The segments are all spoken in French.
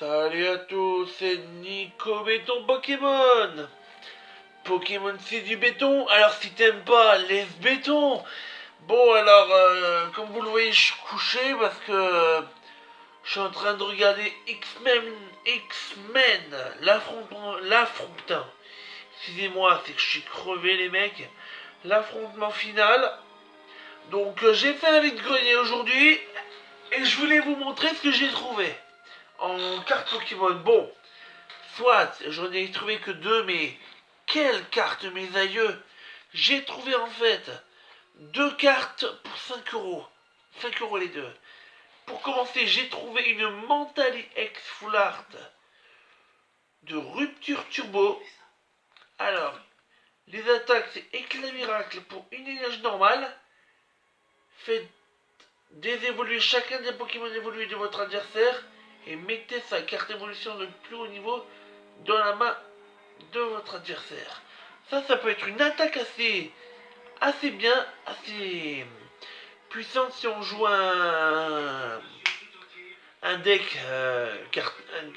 Salut à tous, c'est Nico Béton Pokémon. Pokémon c'est du béton, alors si t'aimes pas, laisse béton. Bon alors, comme vous le voyez, je suis couché parce que je suis en train de regarder X-Men, l'affrontement. Excusez-moi, c'est que je suis crevé les mecs. L'affrontement final. Donc j'ai fait un vide-grenier aujourd'hui et je voulais vous montrer ce que j'ai trouvé en carte Pokémon. Bon, soit j'en ai trouvé que deux, mais quelle carte, mes aïeux! J'ai trouvé en fait deux cartes pour 5 euros. 5 euros les deux. Pour commencer, j'ai trouvé une Mentally X Full Art de Rupture Turbo. Alors, les attaques, c'est Éclat Miracle pour une énergie normale. Faites désévoluer chacun des Pokémon évolués de votre adversaire et mettez sa carte évolution de plus haut niveau dans la main de votre adversaire. Ça peut être une attaque assez bien, assez puissante si on joue un deck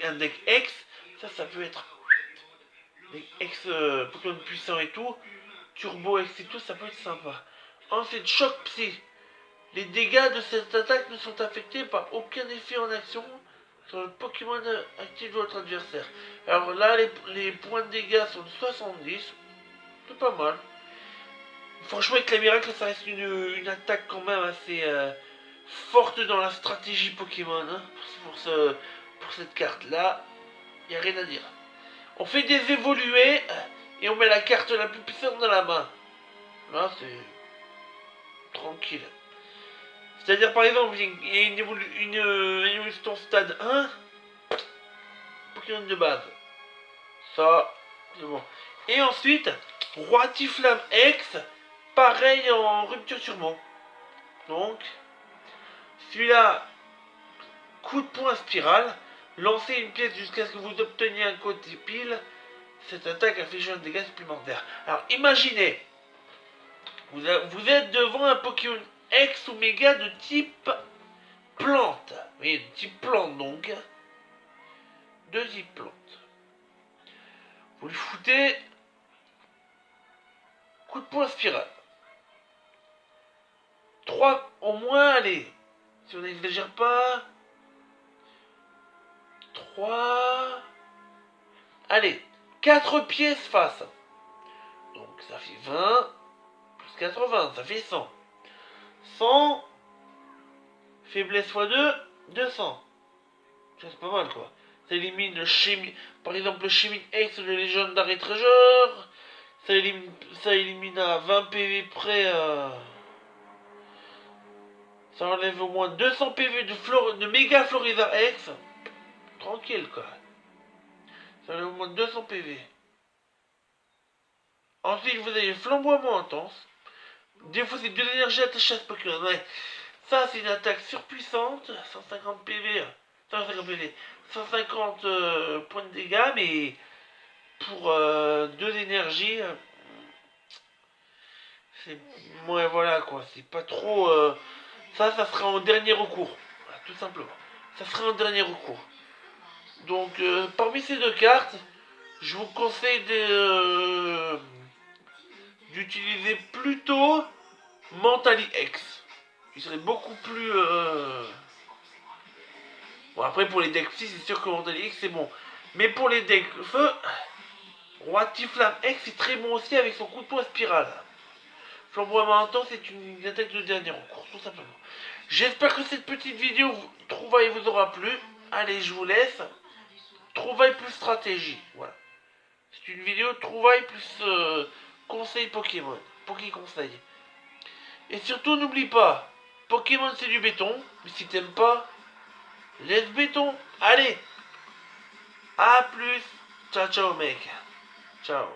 un deck X. Ça peut être X Pokémon puissant et tout, Turbo X et tout, ça peut être sympa. Ensuite, Choc Psy. Les dégâts de cette attaque ne sont affectés par aucun effet en action sur le Pokémon actif de votre adversaire. Alors là, les points de dégâts sont de 70. C'est pas mal. Franchement, avec la miracle, ça reste une attaque quand même assez forte dans la stratégie Pokémon. Hein, pour cette carte-là, il n'y a rien à dire. On fait des évolués et on met la carte la plus puissante dans la main. Là, c'est tranquille. C'est-à-dire, par exemple, il y a une évolution stade 1, Pokémon de base. Ça, c'est bon. Et ensuite, Roi Tiflam X, pareil en rupture turbo. Donc, celui-là, coup de poing spirale, lancez une pièce jusqu'à ce que vous obteniez un code pile. Cette attaque inflige un dégât supplémentaire. Alors, imaginez, vous êtes devant un Pokémon X ou méga de type plante. Oui, de type plante donc. De type plante. Vous lui foutez coup de poing spirale. 3 au moins, allez. Si on n'exagère pas. 3. Allez, 4 pièces face. Donc ça fait 20. Plus 80, ça fait 100. 100. Faiblesse x2, 200. Ça c'est pas mal quoi. Ça élimine le par exemple le Chimique X de Légendaire Treasure. Ça élimine à 20 PV près. Ça enlève au moins 200 PV de Méga Florizard X. Tranquille quoi. Ça enlève au moins 200 PV. Ensuite vous avez Flamboiement Intense. Défausser 2 énergies attachées à ce Pokémon. Ouais. Ça c'est une attaque surpuissante. 150 PV. 150 PV. 150 points de dégâts, mais pour 2 énergies, c'est. Ouais, voilà quoi, c'est pas trop. Ça sera en dernier recours, voilà, tout simplement. Ça sera en dernier recours. Donc, parmi ces deux cartes, je vous conseille d'utiliser plutôt Mentally X. Il serait beaucoup plus. Bon, après, pour les decks psy, c'est sûr que Mentally X c'est bon. Mais pour les decks feu, Roi Tiflam X c'est très bon aussi avec son coup de poing spirale. Flamboiement intense c'est une attaque de dernier recours, tout simplement. J'espère que cette petite vidéo trouvaille vous aura plu. Allez, je vous laisse. Trouvaille plus stratégie. Voilà. C'est une vidéo trouvaille plus conseil Pokémon. Poké conseil. Et surtout, n'oublie pas, Pokémon c'est du béton. Mais si t'aimes pas, laisse béton. Allez. A plus. Ciao, ciao, mec. Ciao.